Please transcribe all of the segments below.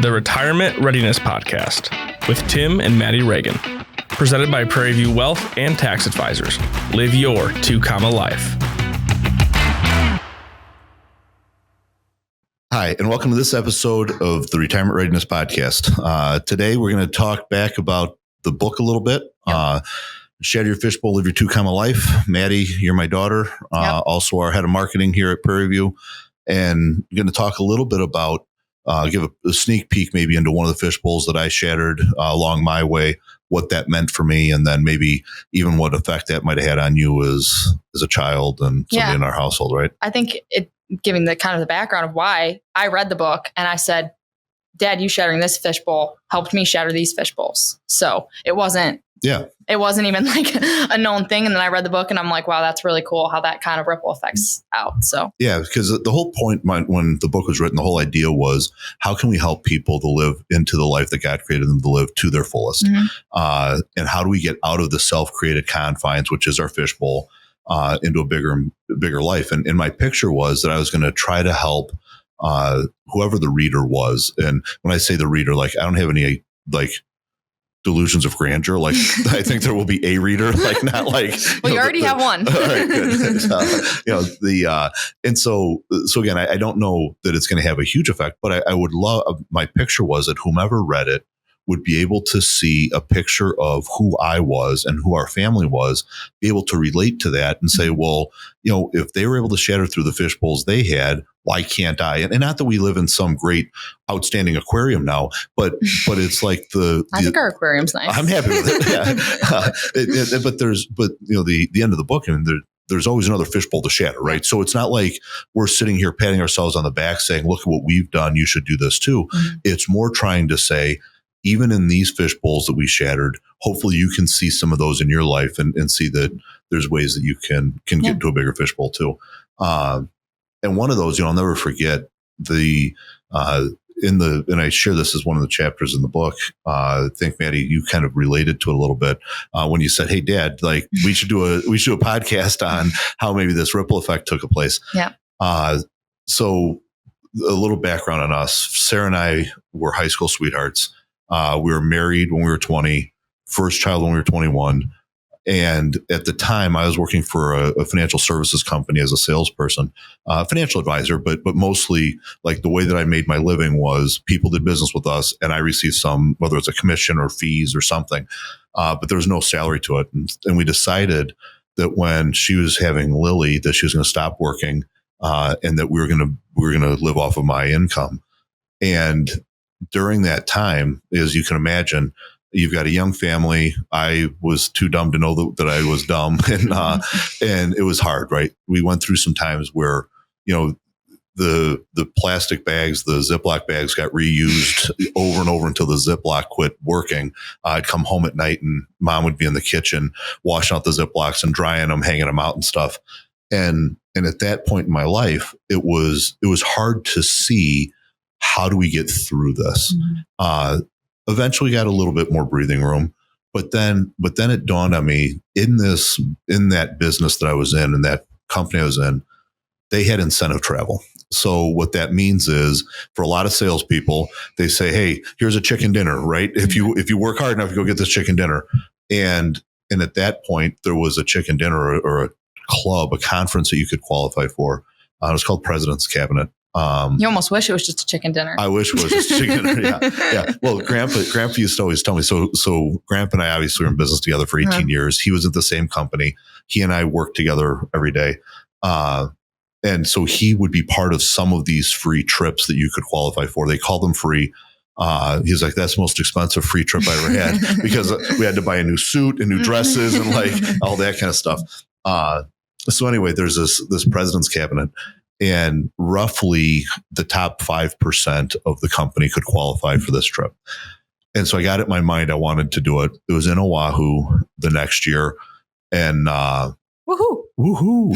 the Retirement Readiness Podcast with Tim and Maddy Regan. Presented by PrairieView Wealth and Tax Advisors. Live your 2-comma life. Hi, and welcome to this episode of the Retirement Readiness Podcast. Today, we're going to talk back about the book a little bit. Shatter Your Fishbowl, Live Your 2-comma life. Maddy, you're my daughter, also our head of marketing here at PrairieView. And we're going to talk a little bit about, give a sneak peek maybe into one of the fishbowls that I shattered along my way, what that meant for me, and then maybe even what effect that might have had on you as a child and somebody in our household, right? I think giving the kind of the background of why I read the book and I said, Dad, you shattering this fishbowl helped me shatter these fishbowls. So it wasn't even like a known thing. And then I read the book and I'm like, wow, that's really cool how that kind of ripple effects out. So yeah, because the whole point when the book was written, the whole idea was how can we help people to live into the life that God created them to live to their fullest? Mm-hmm. And how do we get out of the self-created confines, which is our fishbowl, into a bigger life? And my picture was that I was going to try to help whoever the reader was. And when I say the reader, like I don't have any like delusions of grandeur. Like I think there will be a reader, like not like. Well, you already have one. All right, good. And so again, I don't know that it's going to have a huge effect, but I would love. My picture was that whomever read it would be able to see a picture of who I was and who our family was, be able to relate to that and say, well, if they were able to shatter through the fishbowls they had, why can't I? And not that we live in some great, outstanding aquarium now, but it's like I think our aquarium's nice. I'm happy with it. Yeah. But the end of the book, and there's always another fishbowl to shatter, right? So it's not like we're sitting here patting ourselves on the back saying, look at what we've done. You should do this too. Mm-hmm. It's more trying to say, even in these fishbowls that we shattered, hopefully you can see some of those in your life and see that there's ways that you can get to a bigger fishbowl too. And one of those, I'll never forget and I share this as one of the chapters in the book. I think, Maddy, you kind of related to it a little bit when you said, hey, Dad, like we should do a podcast on how maybe this ripple effect took place. Yeah. So a little background on us. Sarah and I were high school sweethearts. We were married when we were 20, first child when we were 21. And at the time I was working for a financial services company as a salesperson, financial advisor, but mostly like the way that I made my living was people did business with us and I received some, whether it's a commission or fees or something, but there was no salary to it. And we decided that when she was having Lily, that she was going to stop working, and that we were going to live off of my income. And during that time, as you can imagine, you've got a young family. I was too dumb to know that I was dumb, and it was hard, right? We went through some times where, the plastic bags, the Ziploc bags got reused over and over until the Ziploc quit working. I'd come home at night and Mom would be in the kitchen washing out the Ziplocs and drying them, hanging them out and stuff. And at that point in my life, it was hard to see, how do we get through this? Mm-hmm. Eventually got a little bit more breathing room, but then it dawned on me in that business that I was in that company I was in, they had incentive travel. So what that means is for a lot of salespeople, they say, hey, here's a chicken dinner, right? If you work hard enough, you go get this chicken dinner. And at that point there was a chicken dinner or a club, a conference that you could qualify for. It was called President's Cabinet. You almost wish it was just a chicken dinner. I wish it was just a chicken dinner. Yeah. Well, Grandpa used to always tell me. So Grandpa and I obviously were in business together for 18 years. He was at the same company. He and I worked together every day. And so he would be part of some of these free trips that you could qualify for. They call them free. He's like, that's the most expensive free trip I ever had because we had to buy a new suit and new dresses and like all that kind of stuff. So anyway, there's this President's Cabinet. And roughly the top 5% of the company could qualify for this trip. And so I got it in my mind, I wanted to do it. It was in Oahu the next year. And woohoo.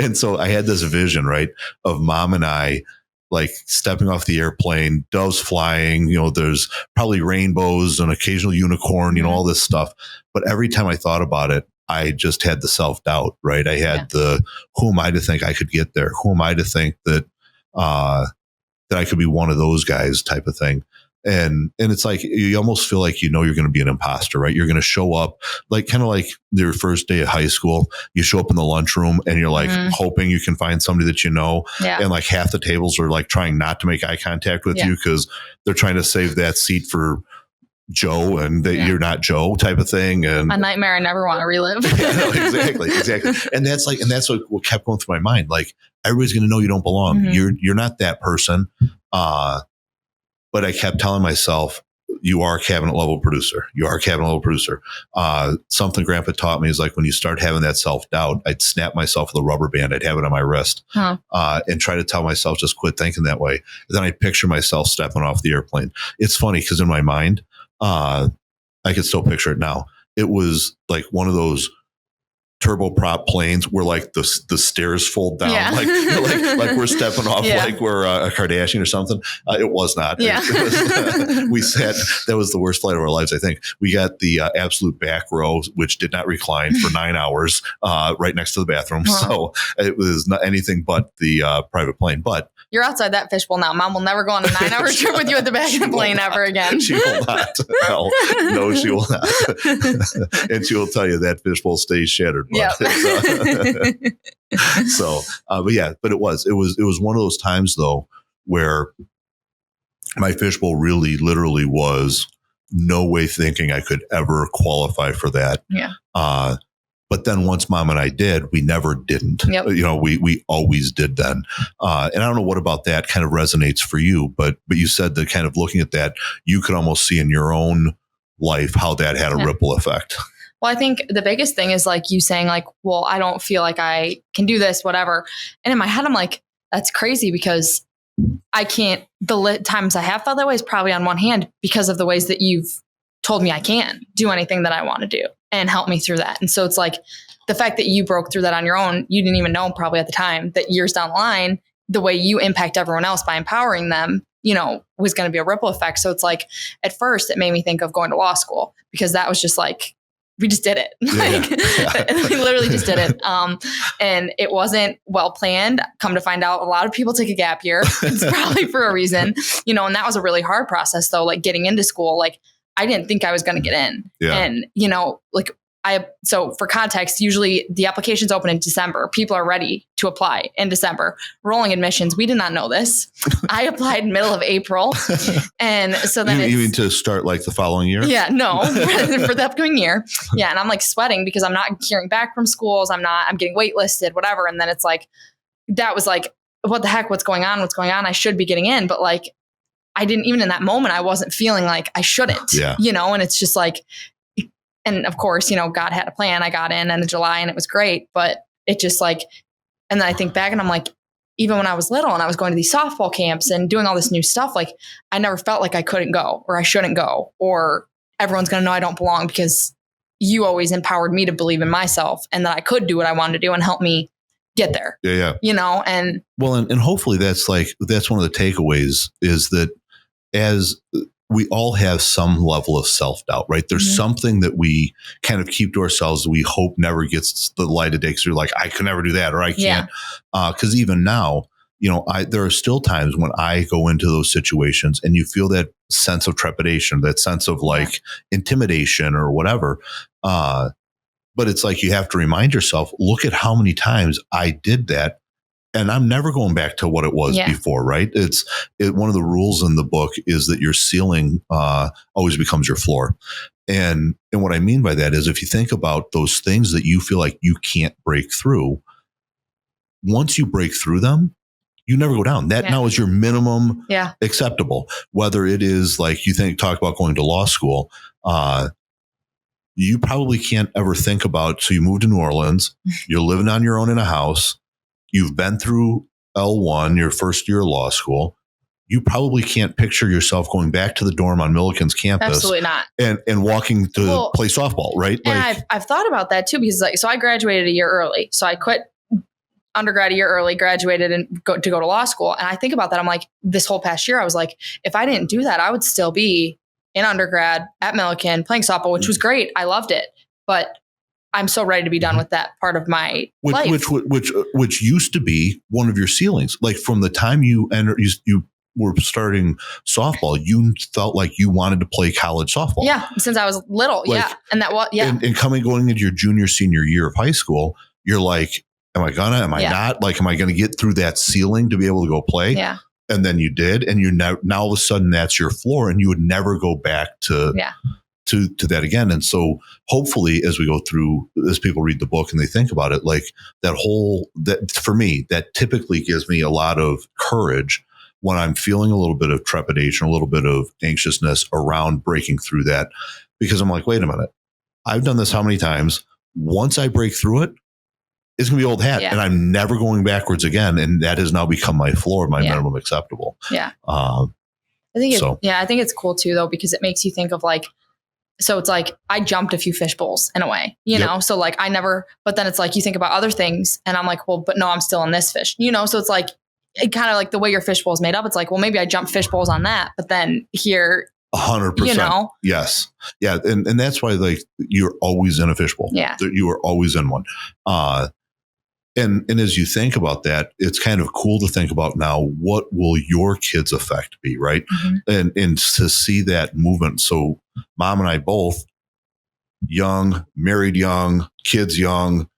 And so I had this vision, right, of Mom and I like stepping off the airplane, doves flying, there's probably rainbows, an occasional unicorn, all this stuff. But every time I thought about it, I just had the self-doubt, right? I had who am I to think I could get there? Who am I to think that that I could be one of those guys type of thing. And it's like, you almost feel like, you're going to be an imposter, right? You're going to show up like, kind of like your first day of high school. You show up in the lunchroom and you're like hoping you can find somebody that and like half the tables are like trying not to make eye contact with you because they're trying to save that seat for Joe and that you're not Joe type of thing. And a nightmare I never want to relive. Exactly. And that's what kept going through my mind. Like, everybody's going to know you don't belong. You're not that person. But I kept telling myself, you are a cabinet level producer. You are a cabinet level producer. Something Grandpa taught me is like, when you start having that self-doubt, I'd snap myself with a rubber band. I'd have it on my wrist and try to tell myself, just quit thinking that way. And then I picture myself stepping off the airplane. It's funny because in my mind, I can still picture it now. It was like one of those turboprop planes where like the stairs fold down, like we're stepping off, like we're a Kardashian or something. It was not. We sat. That was the worst flight of our lives. I think we got the absolute back row, which did not recline for 9 hours, right next to the bathroom. So it was not anything but the private plane. But you're outside that fishbowl now. Mom will never go on a 9-hour trip with you at the back of the plane ever again. She will not. No, she will not. And she will tell you that fishbowl stays shattered. Yeah. But it was one of those times though, where my fishbowl really literally was no way thinking I could ever qualify for that. Yeah. But then once Mom and I did, we never didn't. Yep. We always did then. And I don't know what about that kind of resonates for you, but you said that kind of looking at that, you could almost see in your own life how that had a ripple effect. Well, I think the biggest thing is like you saying like, well, I don't feel like I can do this, whatever. And in my head, I'm like, that's crazy because I can't, the times I have felt that way is probably on one hand because of the ways that you've told me I can do anything that I want to do and help me through that. And so it's like the fact that you broke through that on your own, you didn't even know probably at the time that years down the line, the way you impact everyone else by empowering them, was going to be a ripple effect. So it's like, at first it made me think of going to law school because that was just like, we just did it. We literally just did it. And it wasn't well planned. Come to find out, a lot of people take a gap year. It's probably for a reason, and that was a really hard process though. Like getting into school, like I didn't think I was going to get in. Yeah. And, so for context, usually the applications open in December. People are ready to apply in December. Rolling admissions. We did not know this. I applied middle of April. And so then you mean to start like the following year? Yeah, no, for the upcoming year. Yeah. And I'm like sweating because I'm not hearing back from schools. I'm getting waitlisted, whatever. And then it's like, that was like, what the heck, what's going on? I should be getting in. But like, I didn't, even in that moment, I wasn't feeling like I shouldn't, and it's just like, and of course, God had a plan. I got in of July and it was great, but it just like, and then I think back and I'm like, even when I was little and I was going to these softball camps and doing all this new stuff, like I never felt like I couldn't go or I shouldn't go or everyone's going to know I don't belong because you always empowered me to believe in myself and that I could do what I wanted to do and help me get there. Yeah. And well, and hopefully that's one of the takeaways is that as we all have some level of self-doubt, right? There's something that we kind of keep to ourselves that we hope never gets the light of day because you're like, I can never do that or I can't. Because even now, there are still times when I go into those situations and you feel that sense of trepidation, that sense of like intimidation or whatever. But it's like you have to remind yourself, look at how many times I did that. And I'm never going back to what it was before, right? One of the rules in the book is that your ceiling always becomes your floor. And what I mean by that is if you think about those things that you feel like you can't break through, once you break through them, you never go down. That now is your minimum acceptable. Whether it is like talk about going to law school, you probably can't ever think about, so you moved to New Orleans, you're living on your own in a house, you've been through L1, your first year of law school. You probably can't picture yourself going back to the dorm on Milliken's campus. Absolutely not. And walking to play softball, right? And I've thought about that too, because so I graduated a year early. So I quit undergrad a year early, graduated and go to law school. And I think about that. I'm like, this whole past year, I was like, if I didn't do that, I would still be in undergrad at Milliken playing softball, which was great. I loved it. But I'm so ready to be done with that part of my life. Which used to be one of your ceilings. Like from the time you were starting softball, you felt like you wanted to play college softball. Yeah. Since I was little. Like, yeah. And that was, yeah. And going into your junior, senior year of high school, you're like, am I not? Like, am I going to get through that ceiling to be able to go play? Yeah. And then you did. And you now all of a sudden that's your floor, and you would never go back to that again. And so hopefully as we go through, as people read the book and they think about it, like that for me, that typically gives me a lot of courage when I'm feeling a little bit of trepidation, a little bit of anxiousness around breaking through that, because I'm like, wait a minute, I've done this how many times? Once I break through it, it's going to be old hat, and I'm never going backwards again. And that has now become my floor, my minimum acceptable. Yeah. I think it's cool too, though, because it makes you think of like, so it's like I jumped a few fishbowls in a way, you know, so like but then it's like you think about other things and I'm like, well, but no, I'm still in this fish, you know, so it's like it kind of like the way your fishbowl is made up. It's like, well, maybe I jumped fishbowls on that, but then here, 100%. You know? Yes. Yeah. And that's why like you're always in a fishbowl. Yeah. You are always in one. And as you think about that, it's kind of cool to think about now, what will your kids' effect be, right? Mm-hmm. And to see that movement. So mom and I both young, married young, kids young,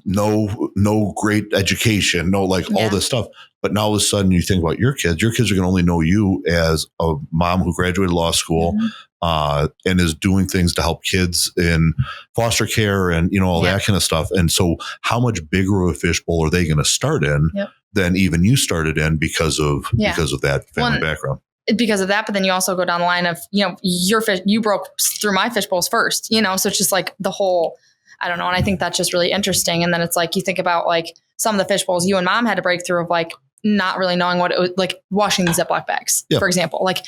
no great education, no all this stuff. But now all of a sudden you think about your kids are going to only know you as a mom who graduated law school, and is doing things to help kids in foster care and, you know, all that kind of stuff. And so how much bigger of a fishbowl are they going to start in than even you started in because of that family background? Because of that, but then you also go down the line of, you know, your fish, you broke through my fishbowls first, you know, so it's just like the whole, I don't know. And I think that's just really interesting. And then it's like, you think about like some of the fishbowls you and mom had to break through of like not really knowing what it was, like washing the Ziploc bags, for example. Like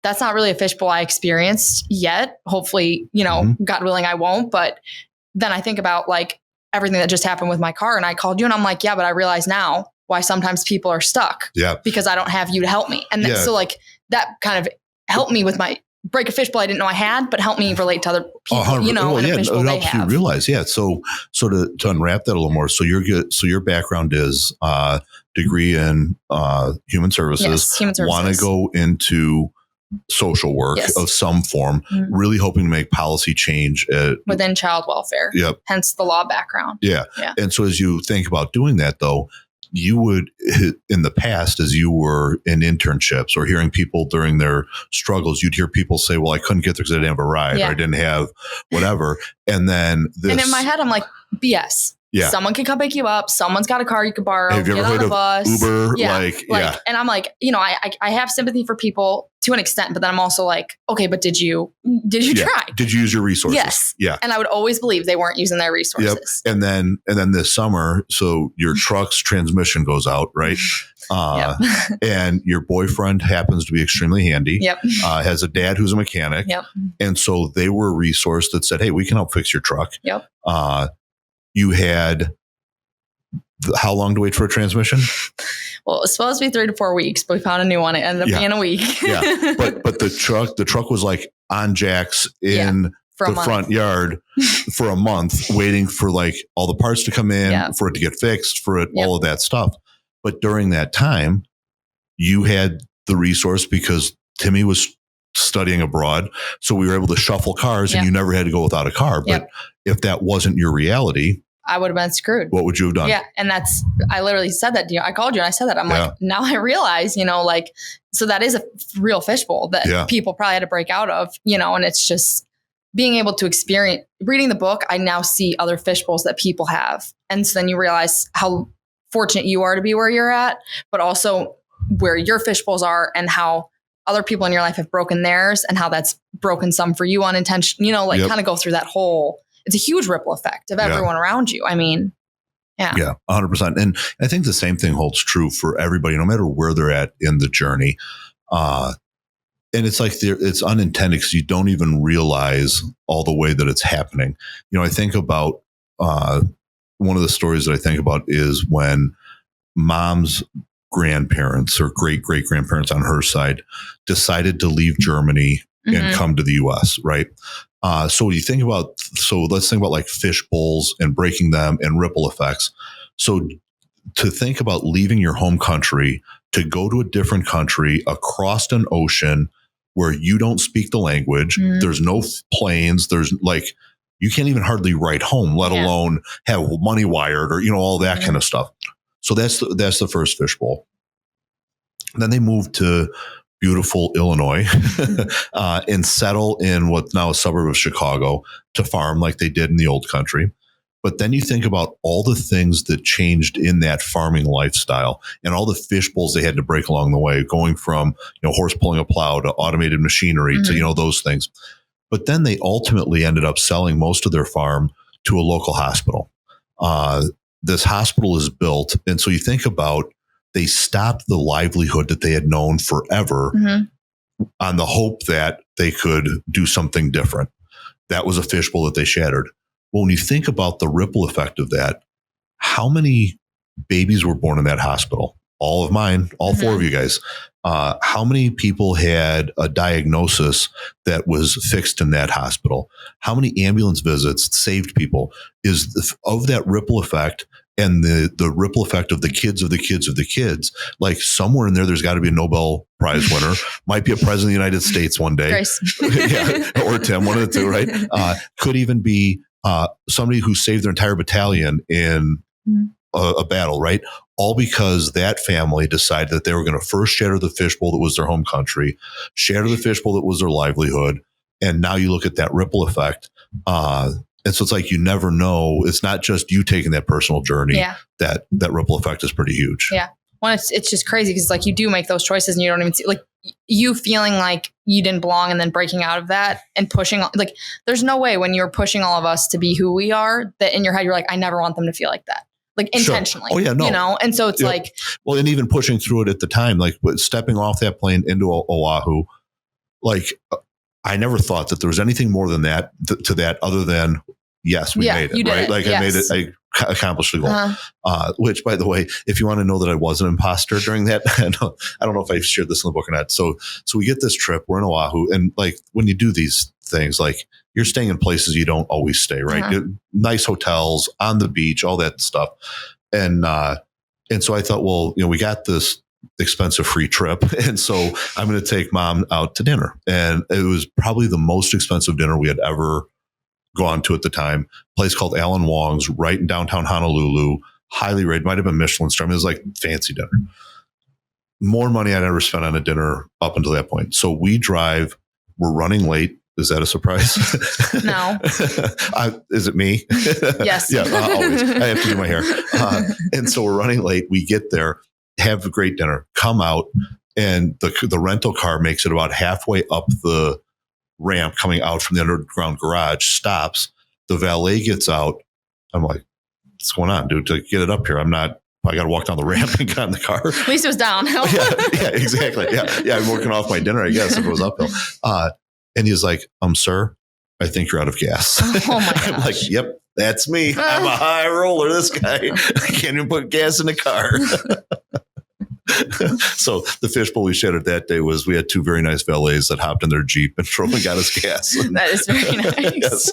that's not really a fishbowl I experienced yet. Hopefully, you know, God willing, I won't. But then I think about like everything that just happened with my car, and I called you and I'm like, yeah, but I realize now why sometimes people are stuck. Yeah. Because I don't have you to help me. And so like that kind of helped me with my break a fishbowl I didn't know I had, but help me relate to other people, you know, in a fishbowl it helps you realize. Yeah. So to unwrap that a little more. So you're good. So your background is degree in human services. Yes, human services. Want to go into social work of some form, really hoping to make policy change within child welfare. Yep. Hence the law background. Yeah. And so as you think about doing that, though, you would, in the past, as you were in internships or hearing people during their struggles, you'd hear people say, well, I couldn't get there because I didn't have a ride or I didn't have whatever. And then and in my head, I'm like, BS. Yeah. Someone can come pick you up. Someone's got a car you could borrow. Have you ever heard of bus. Uber? And I'm like, you know, I have sympathy for people to an extent, but then I'm also like, okay, but did you try? Did you use your resources? Yes. Yeah. And I would always believe they weren't using their resources. Yep. And then this summer, so your truck's transmission goes out, right? And your boyfriend happens to be extremely handy. Yep. Has a dad who's a mechanic. Yep. And so they were a resource that said, hey, we can help fix your truck. Yep. You had how long to wait for a transmission? Well, it's supposed to be 3 to 4 weeks, but we found a new one. It ended up being a week. But the truck was like on jacks in the front yard for a month, waiting for like all the parts to come in, for it to get fixed, for it, all of that stuff. But during that time, you had the resource because Timmy was studying abroad. So we were able to shuffle cars and you never had to go without a car. But if that wasn't your reality, I would have been screwed. What would you have done? Yeah. And I literally said that to you. I called you and I said that. I'm like, now I realize, you know, like, so that is a real fishbowl that people probably had to break out of, you know, and it's just being able to experience reading the book. I now see other fishbowls that people have. And so then you realize how fortunate you are to be where you're at, but also where your fishbowls are and how other people in your life have broken theirs and how that's broken some for you unintentionally, you know, like kind of go through that whole, it's a huge ripple effect of everyone around you. I mean, Yeah, 100%. And I think the same thing holds true for everybody, no matter where they're at in the journey. And it's like it's unintended because you don't even realize all the way that it's happening. You know, I think about one of the stories that I think about is when mom's grandparents or great-great-grandparents on her side decided to leave Germany and come to the US, right? So let's think about like fish bowls and breaking them and ripple effects. So to think about leaving your home country to go to a different country across an ocean where you don't speak the language. There's no planes. There's like, you can't even hardly write home, let alone have money wired or, all that kind of stuff. So that's the first fishbowl. Then they moved to beautiful Illinois and settle in what's now a suburb of Chicago to farm like they did in the old country. But then you think about all the things that changed in that farming lifestyle and all the fishbowls they had to break along the way, going from, horse pulling a plow to automated machinery to, those things. But then they ultimately ended up selling most of their farm to a local hospital. This hospital is built. And so you think about, they stopped the livelihood that they had known forever on the hope that they could do something different. That was a fishbowl that they shattered. Well, when you think about the ripple effect of that, how many babies were born in that hospital? All of mine, all four of you guys. How many people had a diagnosis that was fixed in that hospital? How many ambulance visits saved people? Of that ripple effect and the ripple effect of the kids of the kids of the kids, like somewhere in there's got to be a Nobel Prize winner, might be a president of the United States one day. Or Tim, one of the two, right? Could even be somebody who saved their entire battalion in a battle, right? All because that family decided that they were going to first shatter the fishbowl that was their home country, shatter the fishbowl that was their livelihood. And now you look at that ripple effect. And so it's like, you never know. It's not just you taking that personal journey. That ripple effect is pretty huge. Yeah. Well, it's just crazy because like you do make those choices and you don't even see, like you feeling like you didn't belong and then breaking out of that and pushing, like there's no way when you're pushing all of us to be who we are that in your head, you're like, I never want them to feel like that. Like intentionally, And so it's like, well, and even pushing through it at the time, like stepping off that plane into Oahu, like I never thought that there was anything more than that to that other than, yes, we made it, right? Like I made it, I accomplished the goal, which by the way, if you want to know that I was an imposter during that, I don't know if I shared this in the book or not. So we get this trip, we're in Oahu, and like when you do these things, like you're staying in places you don't always stay, right? Nice hotels on the beach, all that stuff. And so I thought, well, we got this expensive free trip. And so I'm going to take mom out to dinner. And it was probably the most expensive dinner we had ever gone to at the time. A place called Alan Wong's right in downtown Honolulu, highly rated, might have been Michelin star. I mean, it was like fancy dinner. More money I'd ever spent on a dinner up until that point. So we drive, we're running late. Is that a surprise? No. Is it me? Yes. Yeah, always. I have to do my hair. And so we're running late. We get there, have a great dinner, come out, and the rental car makes it about halfway up the ramp coming out from the underground garage, stops. The valet gets out. I'm like, what's going on, dude? To get it up here, I got to walk down the ramp and get in the car. At least it was downhill. yeah, exactly. Yeah. I'm working off my dinner, I guess, if it was uphill. And he's like, sir, I think you're out of gas. Oh my gosh. I'm like, yep, that's me. I'm a high roller, this guy. I can't even put gas in the car. So the fishbowl we shattered that day was we had two very nice valets that hopped in their Jeep and drove and got us gas. That is very nice.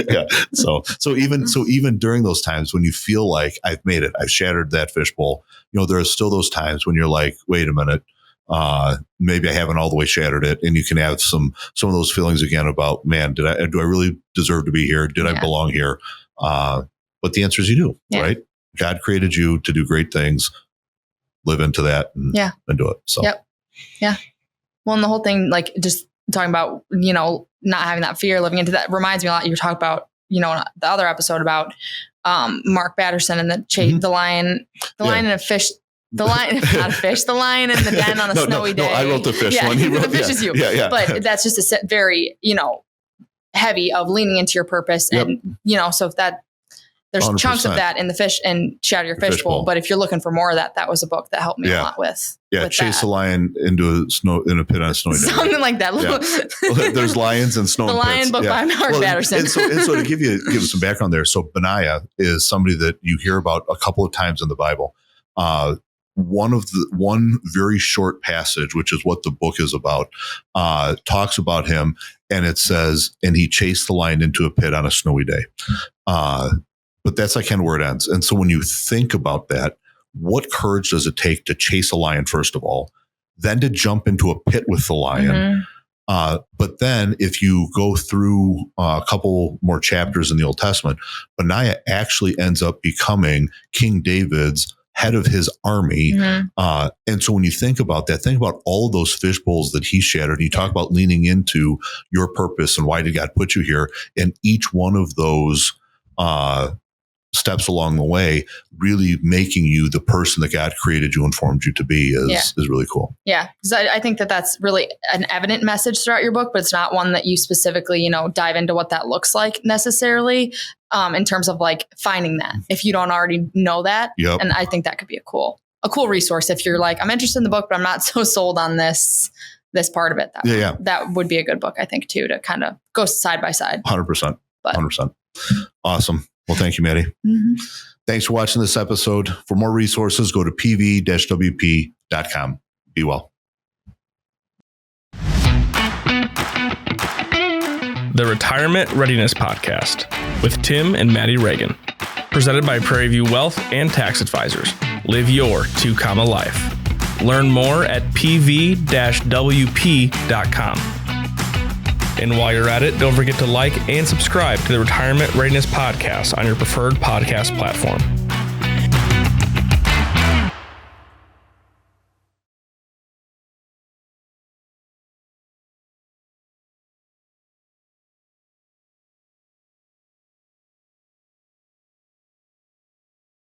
Yeah. So even during those times when you feel like I've made it, I've shattered that fishbowl, there are still those times when you're like, wait a minute, maybe I haven't all the way shattered it. And you can have some of those feelings again about, man, do I really deserve to be here? Did I belong here? But the answer is you do, right? God created you to do great things. Live into that and do it. So, yeah. Well, and the whole thing, like just talking about, not having that fear, living into that reminds me a lot. You were talking about, the other episode about Mark Batterson and the lion and a fish. The lion, not a fish, the lion in the den on a snowy day. No, I wrote the fish one. He wrote the fish is you. Yeah. But that's just a very, heavy of leaning into your purpose. And, so if that, there's 100%. Chunks of that in the fish and Shatter Your Fishbowl. But if you're looking for more of that was a book that helped me a lot with. Yeah. With Chase a lion in a pit on a snowy day. Something like that. Yeah. There's lions and snow. The Lion book by Mark Batterson. And so to give some background there. So Benaiah is somebody that you hear about a couple of times in the Bible. One very short passage, which is what the book is about, talks about him, and it says, and he chased the lion into a pit on a snowy day. But that's like kind of where it ends. And so when you think about that, what courage does it take to chase a lion, first of all, then to jump into a pit with the lion. But then if you go through a couple more chapters in the Old Testament, Benaiah actually ends up becoming King David's head of his army. And so when you think about that, think about all of those fishbowls that he shattered. You talk about leaning into your purpose and why did God put you here? And each one of those steps along the way, really making you the person that God created you and formed you to be is really cool. Yeah. Because I think that that's really an evident message throughout your book, but it's not one that you specifically, dive into what that looks like necessarily in terms of like finding that if you don't already know that. And I think that could be a cool resource if you're like, I'm interested in the book, but I'm not so sold on this part of it. That would be a good book, I think, too, to kind of go side by side. 100%. 100%. Awesome. Well, thank you, Maddy. Thanks for watching this episode. For more resources, go to pv-wp.com. Be well. The Retirement Readiness Podcast with Tim and Maddy Regan. Presented by PrairieView Wealth and Tax Advisors. Live your 2 life. Learn more at pv-wp.com. And while you're at it, don't forget to like and subscribe to the Retirement Readiness Podcast on your preferred podcast platform.